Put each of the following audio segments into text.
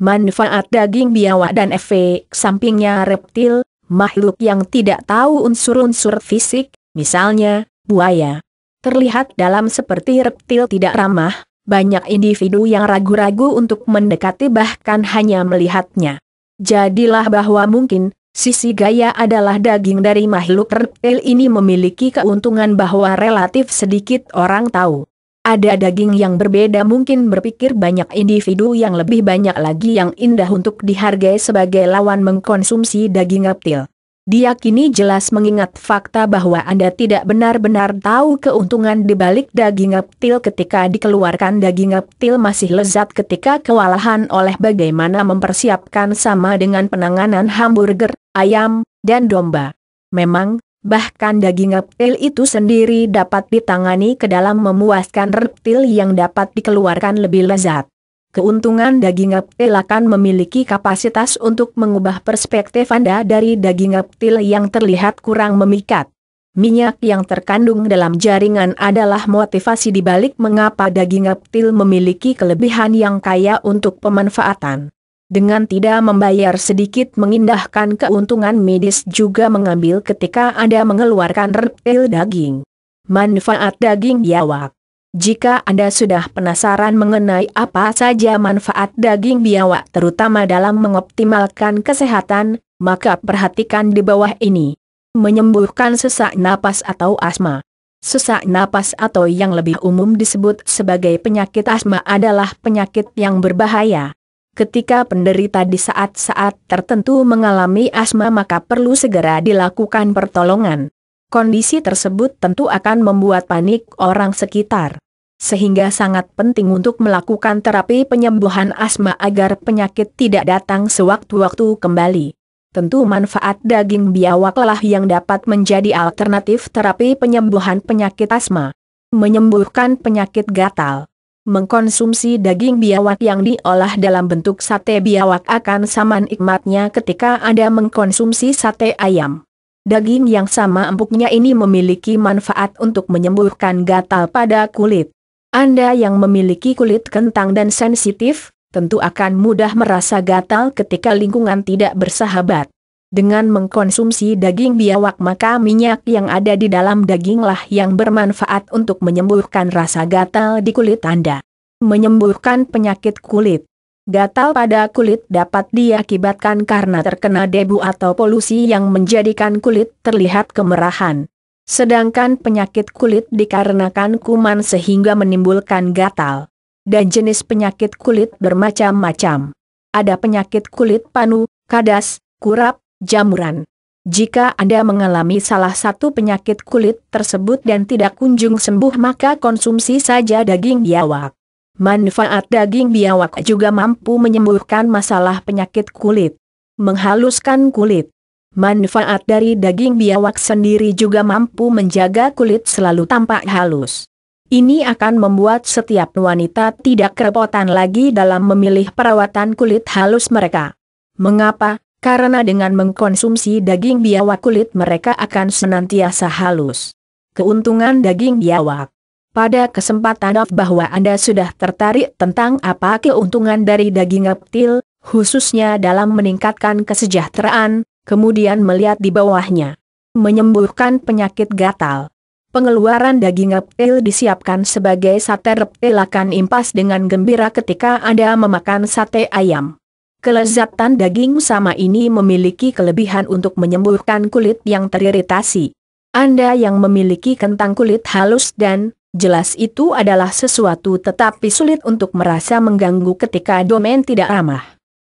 Manfaat daging biawak dan efek sampingnya reptil, makhluk yang tidak tahu unsur-unsur fisik, misalnya, buaya. Terlihat dalam seperti reptil tidak ramah, banyak individu yang ragu-ragu untuk mendekati bahkan hanya melihatnya. Jadilah bahwa mungkin, sisi gaya adalah daging dari makhluk reptil ini memiliki keuntungan bahwa relatif sedikit orang tahu. Ada daging yang berbeda mungkin berpikir banyak individu yang lebih banyak lagi yang indah untuk dihargai sebagai lawan mengkonsumsi daging reptil. Diyakini jelas mengingat fakta bahwa Anda tidak benar-benar tahu keuntungan di balik daging reptil ketika dikeluarkan daging reptil masih lezat ketika kewalahan oleh bagaimana mempersiapkan sama dengan penanganan hamburger, ayam, dan domba. Memang, bahkan daging reptil itu sendiri dapat ditangani ke dalam memuaskan reptil yang dapat dikeluarkan lebih lezat. Keuntungan daging reptil akan memiliki kapasitas untuk mengubah perspektif Anda dari daging reptil yang terlihat kurang memikat. Minyak yang terkandung dalam jaringan adalah motivasi dibalik mengapa daging reptil memiliki kelebihan yang kaya untuk pemanfaatan. Dengan tidak membayar sedikit mengindahkan keuntungan medis juga mengambil ketika Anda mengeluarkan reptil daging. Manfaat daging biawak. Jika Anda sudah penasaran mengenai apa saja manfaat daging biawak terutama dalam mengoptimalkan kesehatan, maka perhatikan di bawah ini. Menyembuhkan sesak napas atau asma. Sesak napas atau yang lebih umum disebut sebagai penyakit asma adalah penyakit yang berbahaya. Ketika penderita di saat-saat tertentu mengalami asma maka perlu segera dilakukan pertolongan. Kondisi tersebut tentu akan membuat panik orang sekitar. Sehingga sangat penting untuk melakukan terapi penyembuhan asma agar penyakit tidak datang sewaktu-waktu kembali. Tentu manfaat daging biawaklah yang dapat menjadi alternatif terapi penyembuhan penyakit asma. Menyembuhkan penyakit gatal. Mengkonsumsi daging biawak yang diolah dalam bentuk sate biawak akan sama nikmatnya ketika Anda mengkonsumsi sate ayam. Daging yang sama empuknya ini memiliki manfaat untuk menyembuhkan gatal pada kulit. Anda yang memiliki kulit kentang dan sensitif, tentu akan mudah merasa gatal ketika lingkungan tidak bersahabat. Dengan mengkonsumsi daging biawak maka minyak yang ada di dalam daginglah yang bermanfaat untuk menyembuhkan rasa gatal di kulit Anda. Menyembuhkan penyakit kulit. Gatal pada kulit dapat diakibatkan karena terkena debu atau polusi yang menjadikan kulit terlihat kemerahan. Sedangkan penyakit kulit dikarenakan kuman sehingga menimbulkan gatal. Dan jenis penyakit kulit bermacam-macam. Ada penyakit kulit panu, kadas, kurap, jamuran. Jika Anda mengalami salah satu penyakit kulit tersebut dan tidak kunjung sembuh maka konsumsi saja daging biawak. Manfaat daging biawak juga mampu menyembuhkan masalah penyakit kulit. Menghaluskan kulit. Manfaat dari daging biawak sendiri juga mampu menjaga kulit selalu tampak halus. Ini akan membuat setiap wanita tidak kerepotan lagi dalam memilih perawatan kulit halus mereka. Mengapa? Karena dengan mengkonsumsi daging biawak kulit mereka akan senantiasa halus. Keuntungan daging biawak. Pada kesempatan bahwa Anda sudah tertarik tentang apa keuntungan dari daging reptil, khususnya dalam meningkatkan kesejahteraan, kemudian melihat di bawahnya. Menyembuhkan penyakit gatal. Pengeluaran daging reptil disiapkan sebagai sate reptil akan impas dengan gembira ketika Anda memakan sate ayam. Kelezatan daging sama ini memiliki kelebihan untuk menyembuhkan kulit yang teriritasi. Anda yang memiliki kentang kulit halus dan jelas itu adalah sesuatu tetapi sulit untuk merasa mengganggu ketika domain tidak ramah.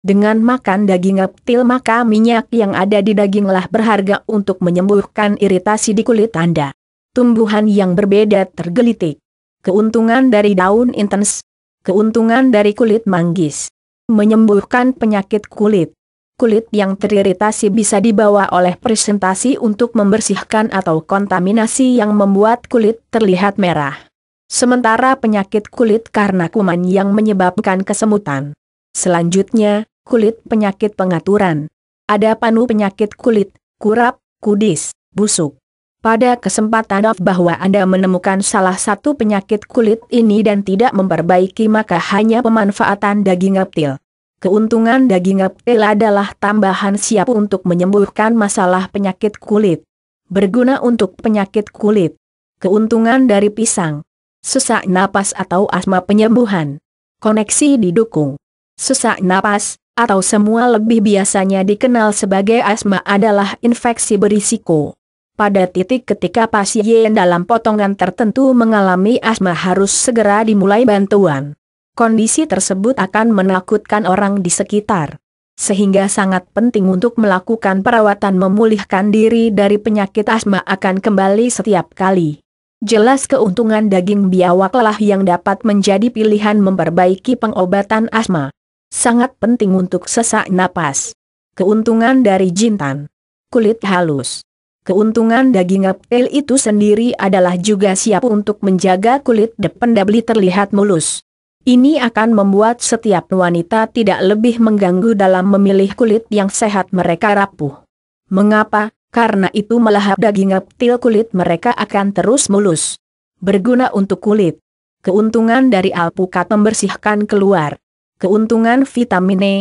Dengan makan daging reptil maka minyak yang ada di daginglah berharga untuk menyembuhkan iritasi di kulit Anda. Tumbuhan yang berbeda tergelitik. Keuntungan dari daun intens. Keuntungan dari kulit manggis. Menyembuhkan penyakit kulit. Kulit yang teriritasi bisa dibawa oleh presentasi untuk membersihkan atau kontaminasi yang membuat kulit terlihat merah. Sementara penyakit kulit karena kuman yang menyebabkan kesemutan. Selanjutnya, kulit penyakit pengaturan. Ada panu penyakit kulit, kurap, kudis, busuk. Pada kesempatan bahwa Anda menemukan salah satu penyakit kulit ini dan tidak memperbaiki maka hanya pemanfaatan daging reptil. Keuntungan daging reptil adalah tambahan siap untuk menyembuhkan masalah penyakit kulit. Berguna untuk penyakit kulit. Keuntungan dari pisang. Sesak napas atau asma penyembuhan. Koneksi didukung. Sesak napas, atau semua lebih biasanya dikenal sebagai asma adalah infeksi berisiko. Pada titik ketika pasien dalam potongan tertentu mengalami asma harus segera dimulai bantuan. Kondisi tersebut akan menakutkan orang di sekitar. Sehingga sangat penting untuk melakukan perawatan memulihkan diri dari penyakit asma akan kembali setiap kali. Jelas keuntungan daging biawak lah yang dapat menjadi pilihan memperbaiki pengobatan asma. Sangat penting untuk sesak napas. Keuntungan dari jintan. Kulit halus. Keuntungan daging reptil itu sendiri adalah juga siap untuk menjaga kulit depan dapli terlihat mulus. Ini akan membuat setiap wanita tidak lebih mengganggu dalam memilih kulit yang sehat mereka rapuh. Mengapa? Karena itu melahap daging reptil kulit mereka akan terus mulus. Berguna untuk kulit. Keuntungan dari alpukat membersihkan keluar. Keuntungan vitamin E.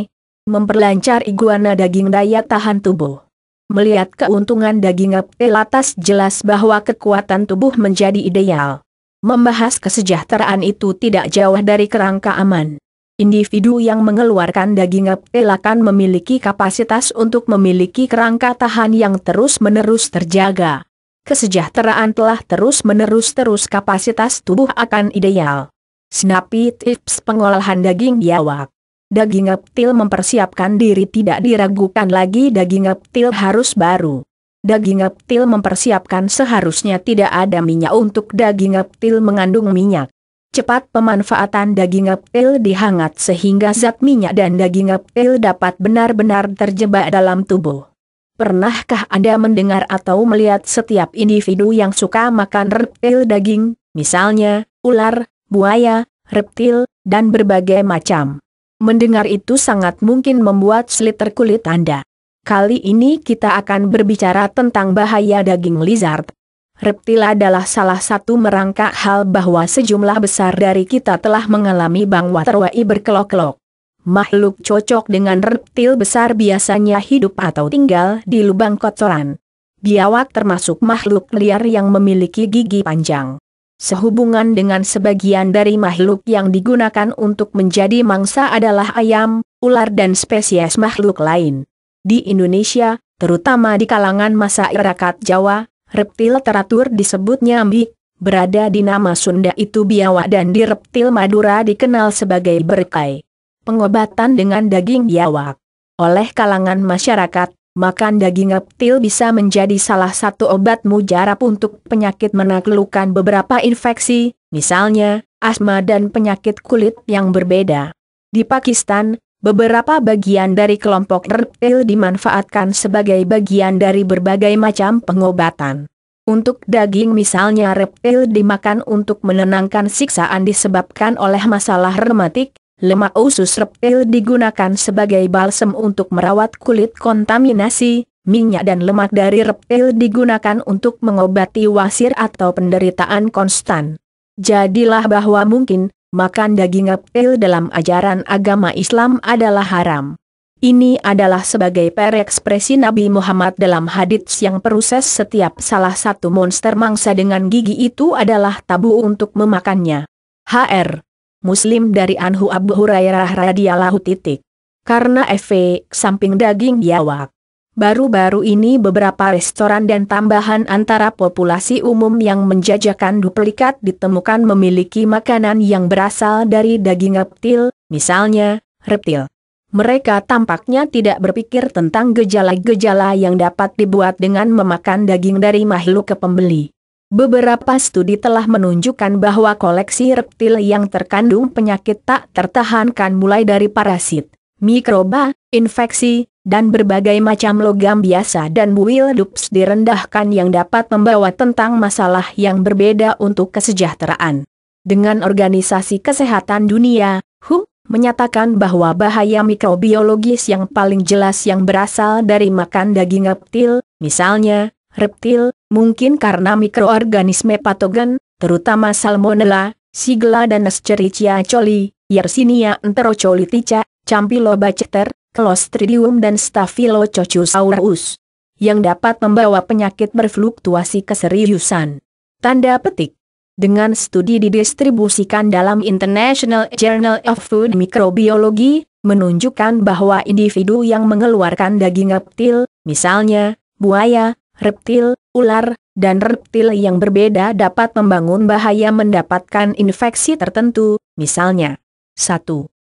Memperlancar iguana daging daya tahan tubuh. Melihat keuntungan daging reptil atas jelas bahwa kekuatan tubuh menjadi ideal. Membahas kesejahteraan itu tidak jauh dari kerangka aman. Individu yang mengeluarkan daging reptil akan memiliki kapasitas untuk memiliki kerangka tahan yang terus-menerus terjaga. Kesejahteraan telah terus-menerus kapasitas tubuh akan ideal. Snappy tips pengolahan daging biawak. Daging reptil mempersiapkan diri tidak diragukan lagi daging reptil harus baru. Daging reptil mempersiapkan seharusnya tidak ada minyak untuk daging reptil mengandung minyak. Cepat pemanfaatan daging reptil dihangat sehingga zat minyak dan daging reptil dapat benar-benar terjebak dalam tubuh. Pernahkah Anda mendengar atau melihat setiap individu yang suka makan reptil daging, misalnya ular, buaya, reptil, dan berbagai macam? Mendengar itu sangat mungkin membuat sliter kulit Anda. Kali ini kita akan berbicara tentang bahaya daging lizard. Reptil adalah salah satu merangkak hal bahwa sejumlah besar dari kita telah mengalami bangwa terwai berkelok-kelok. Makhluk cocok dengan reptil besar biasanya hidup atau tinggal di lubang kotoran. Biawak termasuk makhluk liar yang memiliki gigi panjang. Sehubungan dengan sebagian dari makhluk yang digunakan untuk menjadi mangsa adalah ayam, ular dan spesies makhluk lain. Di Indonesia, terutama di kalangan masyarakat Jawa, reptil teratur disebut nyambik, berada di nama Sunda itu biawak dan di reptil Madura dikenal sebagai berkai. Pengobatan dengan daging biawak. Oleh kalangan masyarakat, makan daging reptil bisa menjadi salah satu obat mujarab untuk penyakit menaklukkan beberapa infeksi, misalnya, asma dan penyakit kulit yang berbeda. Di Pakistan, beberapa bagian dari kelompok reptil dimanfaatkan sebagai bagian dari berbagai macam pengobatan. Untuk daging misalnya reptil dimakan untuk menenangkan siksaan disebabkan oleh masalah rematik, lemak usus reptil digunakan sebagai balsem untuk merawat kulit kontaminasi, minyak dan lemak dari reptil digunakan untuk mengobati wasir atau penderitaan konstan. Jadilah bahwa mungkin makan daging reptil dalam ajaran agama Islam adalah haram. Ini adalah sebagai perekspresi Nabi Muhammad dalam hadits yang proses setiap salah satu monster mangsa dengan gigi itu adalah tabu untuk memakannya. Hr. Muslim dari Anhu Abu Hurairah radhiyallahu titik. Karena efek samping daging biawak. Baru-baru ini beberapa restoran dan tambahan antara populasi umum yang menjajakan duplikat ditemukan memiliki makanan yang berasal dari daging reptil, misalnya, reptil. Mereka tampaknya tidak berpikir tentang gejala-gejala yang dapat dibuat dengan memakan daging dari makhluk pembeli. Beberapa studi telah menunjukkan bahwa koleksi reptil yang terkandung penyakit tak tertahankan mulai dari parasit, mikroba, infeksi, dan berbagai macam logam biasa dan buil dups direndahkan yang dapat membawa tentang masalah yang berbeda untuk kesejahteraan. Dengan Organisasi Kesehatan Dunia, WHO, menyatakan bahwa bahaya mikrobiologis yang paling jelas yang berasal dari makan daging reptil, misalnya, reptil, mungkin karena mikroorganisme patogen, terutama Salmonella, Shigella dan Escherichia coli, Yersinia enterocolitica, Campylobacter, Clostridium dan Staphylococcus yang dapat membawa penyakit berfluktuasi keseriusan. Tanda petik. Dengan studi didistribusikan dalam International Journal of Food Microbiology, menunjukkan bahwa individu yang mengeluarkan daging reptil, misalnya buaya, reptil, ular, dan reptil yang berbeda dapat membangun bahaya mendapatkan infeksi tertentu, misalnya 1.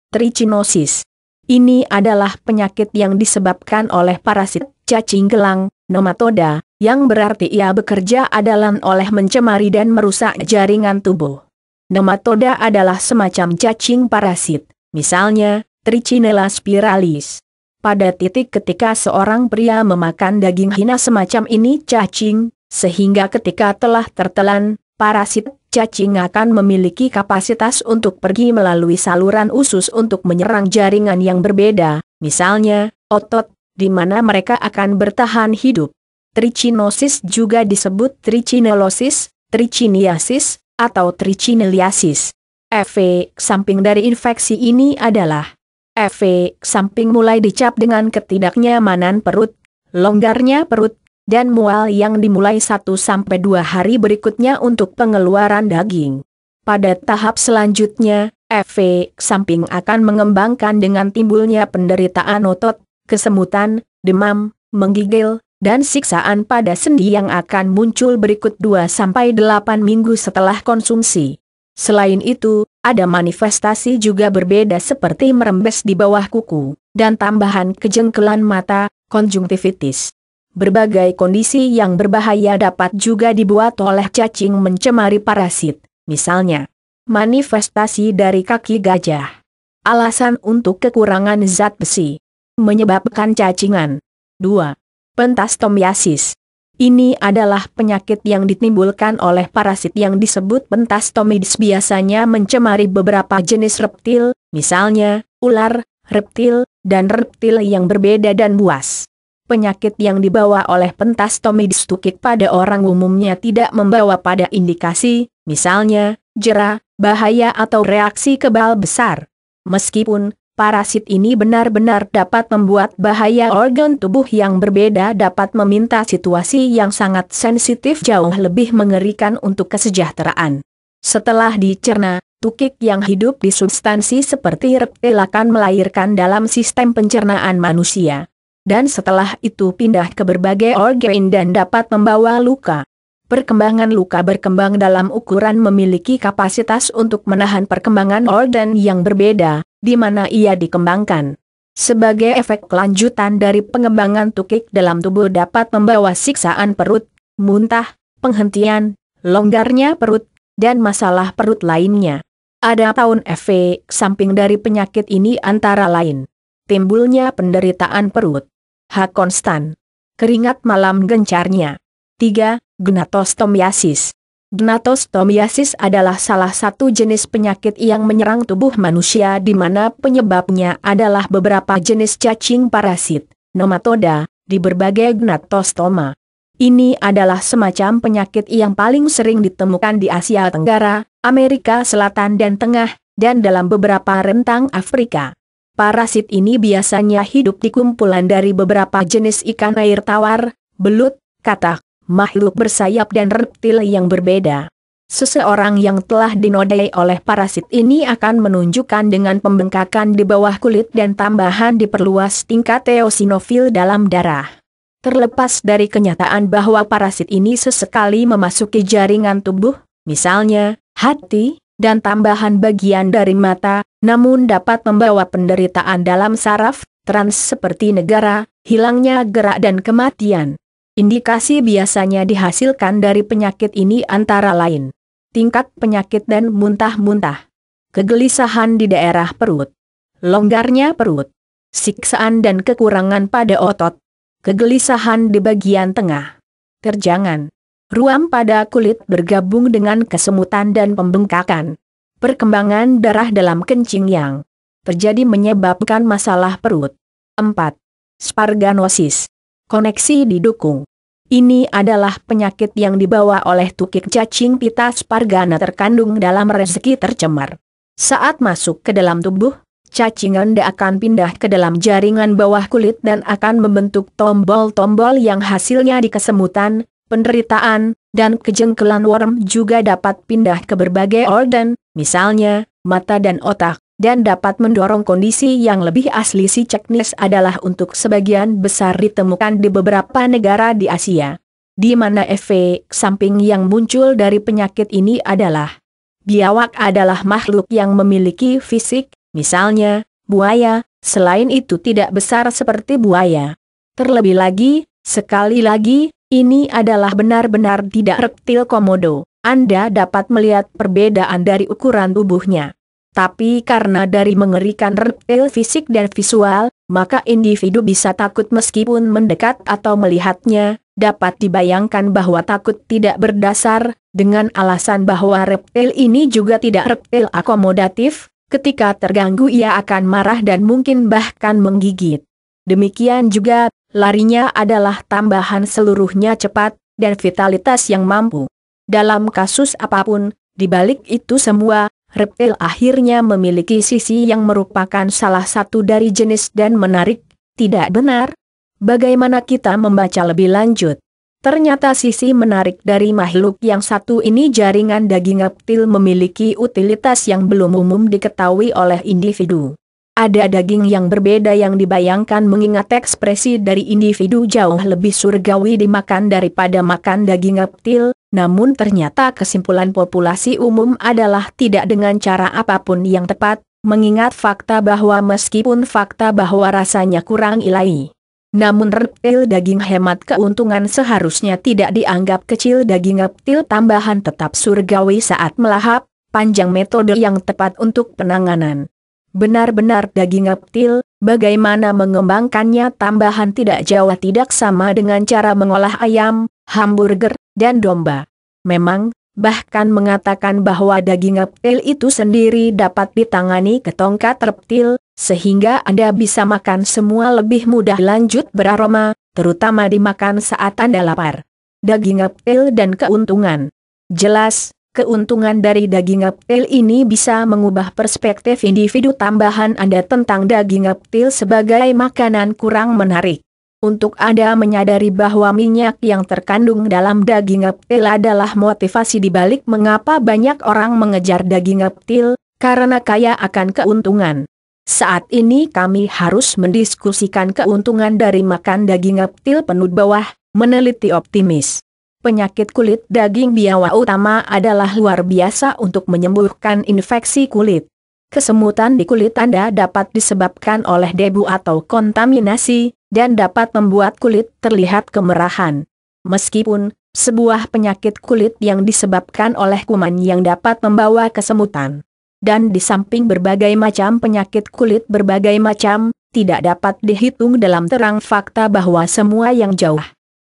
Trichinosis. Ini adalah penyakit yang disebabkan oleh parasit cacing gelang, nematoda, yang berarti ia bekerja adalah oleh mencemari dan merusak jaringan tubuh. Nematoda adalah semacam cacing parasit, misalnya Trichinella spiralis. Pada titik ketika seorang pria memakan daging hina semacam ini cacing, sehingga ketika telah tertelan, parasit cacing akan memiliki kapasitas untuk pergi melalui saluran usus untuk menyerang jaringan yang berbeda, misalnya otot, di mana mereka akan bertahan hidup. Trichinosis juga disebut trichinellosis, trichiniasis, atau trichinelliasis. Efek samping dari infeksi ini adalah efek samping mulai dicap dengan ketidaknyamanan perut, longgarnya perut, dan mual yang dimulai 1-2 hari berikutnya untuk pengeluaran daging. Pada tahap selanjutnya, efek samping akan mengembangkan dengan timbulnya penderitaan otot, kesemutan, demam, menggigil, dan siksaan pada sendi yang akan muncul berikut 2-8 minggu setelah konsumsi. Selain itu, ada manifestasi juga berbeda seperti merembes di bawah kuku, dan tambahan kejengkelan mata, konjungtivitis. Berbagai kondisi yang berbahaya dapat juga dibuat oleh cacing mencemari parasit, misalnya manifestasi dari kaki gajah. Alasan untuk kekurangan zat besi menyebabkan cacingan. 2. Pentastomiasis. Ini adalah penyakit yang ditimbulkan oleh parasit yang disebut Pentastomides, biasanya mencemari beberapa jenis reptil, misalnya ular, reptil, dan reptil yang berbeda dan buas. Penyakit yang dibawa oleh Pentastomides tukik pada orang umumnya tidak membawa pada indikasi, misalnya jera, bahaya atau reaksi kebal besar. Meskipun parasit ini benar-benar dapat membuat bahaya organ tubuh yang berbeda, dapat meminta situasi yang sangat sensitif jauh lebih mengerikan untuk kesejahteraan. Setelah dicerna, tukik yang hidup di substansi seperti reptil akan melahirkan dalam sistem pencernaan manusia. Dan setelah itu pindah ke berbagai organ dan dapat membawa luka. Perkembangan luka berkembang dalam ukuran memiliki kapasitas untuk menahan perkembangan organ yang berbeda, di mana ia dikembangkan. Sebagai efek kelanjutan dari pengembangan tukik dalam tubuh dapat membawa siksaan perut, muntah, penghentian, longgarnya perut, dan masalah perut lainnya. Ada efek samping dari penyakit ini antara lain timbulnya penderitaan perut. H. konstan. Keringat malam gencarnya. 3. Gnatostomiasis. Gnatostomiasis adalah salah satu jenis penyakit yang menyerang tubuh manusia di mana penyebabnya adalah beberapa jenis cacing parasit, nematoda, di berbagai gnatostoma. Ini adalah semacam penyakit yang paling sering ditemukan di Asia Tenggara, Amerika Selatan dan Tengah, dan dalam beberapa rentang Afrika. Parasit ini biasanya hidup di kumpulan dari beberapa jenis ikan air tawar, belut, katak, makhluk bersayap dan reptil yang berbeda. Seseorang yang telah dinodai oleh parasit ini akan menunjukkan dengan pembengkakan di bawah kulit dan tambahan diperluas tingkat eosinofil dalam darah. Terlepas dari kenyataan bahwa parasit ini sesekali memasuki jaringan tubuh, misalnya hati, dan tambahan bagian dari mata, namun dapat membawa penderitaan dalam saraf, trans seperti negara, hilangnya gerak dan kematian. Indikasi biasanya dihasilkan dari penyakit ini antara lain tingkat penyakit dan muntah-muntah, kegelisahan di daerah perut, longgarnya perut, siksaan dan kekurangan pada otot, kegelisahan di bagian tengah, terjangan, ruam pada kulit bergabung dengan kesemutan dan pembengkakan. Perkembangan darah dalam kencing yang terjadi menyebabkan masalah perut. 4. Sparganosis. Koneksi didukung. Ini adalah penyakit yang dibawa oleh tukik cacing pita Spargana terkandung dalam rezeki tercemar. Saat masuk ke dalam tubuh, cacing Anda akan pindah ke dalam jaringan bawah kulit dan akan membentuk tombol-tombol yang hasilnya di kesemutan, penderitaan, dan kejengkelan. Worm juga dapat pindah ke berbagai organ, misalnya mata dan otak, dan dapat mendorong kondisi yang lebih asli. Si ceknis adalah untuk sebagian besar ditemukan di beberapa negara di Asia, di mana efek samping yang muncul dari penyakit ini adalah biawak adalah makhluk yang memiliki fisik, misalnya buaya, selain itu tidak besar seperti buaya. Terlebih lagi, sekali lagi, ini adalah benar-benar tidak reptil komodo. Anda dapat melihat perbedaan dari ukuran tubuhnya. Tapi karena dari mengerikan reptil fisik dan visual, maka individu bisa takut meskipun mendekat atau melihatnya. Dapat dibayangkan bahwa takut tidak berdasar, dengan alasan bahwa reptil ini juga tidak reptil akomodatif. Ketika terganggu ia akan marah dan mungkin bahkan menggigit. Demikian juga, larinya adalah tambahan seluruhnya cepat, dan vitalitas yang mampu. Dalam kasus apapun, di balik itu semua, reptil akhirnya memiliki sisi yang merupakan salah satu dari jenis dan menarik, tidak benar? Bagaimana kita membaca lebih lanjut? Ternyata sisi menarik dari makhluk yang satu ini, jaringan daging reptil, memiliki utilitas yang belum umum diketahui oleh individu. Ada daging yang berbeda yang dibayangkan mengingat ekspresi dari individu jauh lebih surgawi dimakan daripada makan daging reptil, namun ternyata kesimpulan populasi umum adalah tidak dengan cara apapun yang tepat, mengingat fakta bahwa meskipun fakta bahwa rasanya kurang ilahi, namun reptil daging hemat keuntungan seharusnya tidak dianggap kecil. Daging reptil tambahan tetap surgawi saat melahap, panjang metode yang tepat untuk penanganan. Benar-benar daging reptil, bagaimana mengembangkannya tambahan tidak jauh tidak sama dengan cara mengolah ayam, hamburger, dan domba. Memang, bahkan mengatakan bahwa daging reptil itu sendiri dapat ditangani ke tongkat reptil, sehingga Anda bisa makan semua lebih mudah. Lanjut, beraroma, terutama dimakan saat Anda lapar. Daging reptil dan keuntungan. Jelas, keuntungan dari daging reptil ini bisa mengubah perspektif individu tambahan Anda tentang daging reptil sebagai makanan kurang menarik. Untuk Anda menyadari bahwa minyak yang terkandung dalam daging reptil adalah motivasi dibalik mengapa banyak orang mengejar daging reptil, karena kaya akan keuntungan. Saat ini kami harus mendiskusikan keuntungan dari makan daging reptil. Penuh bawah, meneliti optimis. Penyakit kulit daging biawak utama adalah luar biasa untuk menyembuhkan infeksi kulit. Kesemutan di kulit Anda dapat disebabkan oleh debu atau kontaminasi, dan dapat membuat kulit terlihat kemerahan. Meskipun, sebuah penyakit kulit yang disebabkan oleh kuman yang dapat membawa kesemutan. Dan di samping berbagai macam penyakit kulit berbagai macam, tidak dapat dihitung dalam terang fakta bahwa semua yang jauh.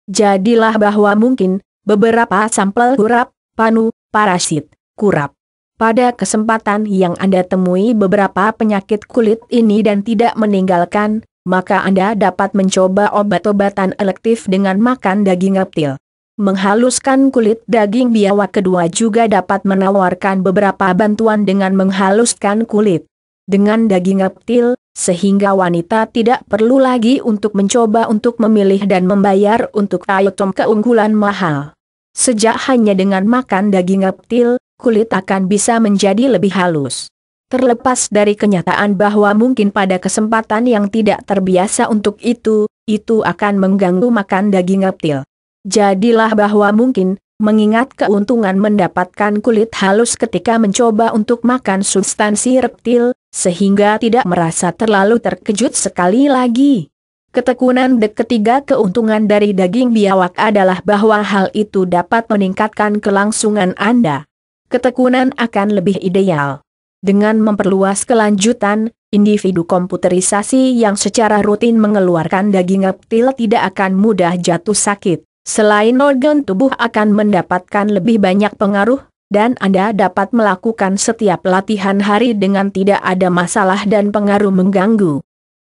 Jadilah bahwa mungkin, beberapa sampel kurap, panu, parasit, kurap. Pada kesempatan yang Anda temui beberapa penyakit kulit ini dan tidak meninggalkan, maka Anda dapat mencoba obat-obatan elektif dengan makan daging reptil. Menghaluskan kulit daging biawak kedua juga dapat menawarkan beberapa bantuan dengan menghaluskan kulit dengan daging reptil, sehingga wanita tidak perlu lagi untuk mencoba untuk memilih dan membayar untuk item keunggulan mahal. Sejak hanya dengan makan daging reptil, kulit akan bisa menjadi lebih halus. Terlepas dari kenyataan bahwa mungkin pada kesempatan yang tidak terbiasa untuk itu akan mengganggu makan daging reptil. Jadilah bahwa mungkin, mengingat keuntungan mendapatkan kulit halus ketika mencoba untuk makan substansi reptil, sehingga tidak merasa terlalu terkejut. Sekali lagi, ketekunan ketiga keuntungan dari daging biawak adalah bahwa hal itu dapat meningkatkan kelangsungan Anda. Ketekunan akan lebih ideal dengan memperluas kelanjutan. Individu komputerisasi yang secara rutin mengeluarkan daging reptil tidak akan mudah jatuh sakit. Selain organ tubuh akan mendapatkan lebih banyak pengaruh, dan Anda dapat melakukan setiap latihan hari dengan tidak ada masalah dan pengaruh mengganggu.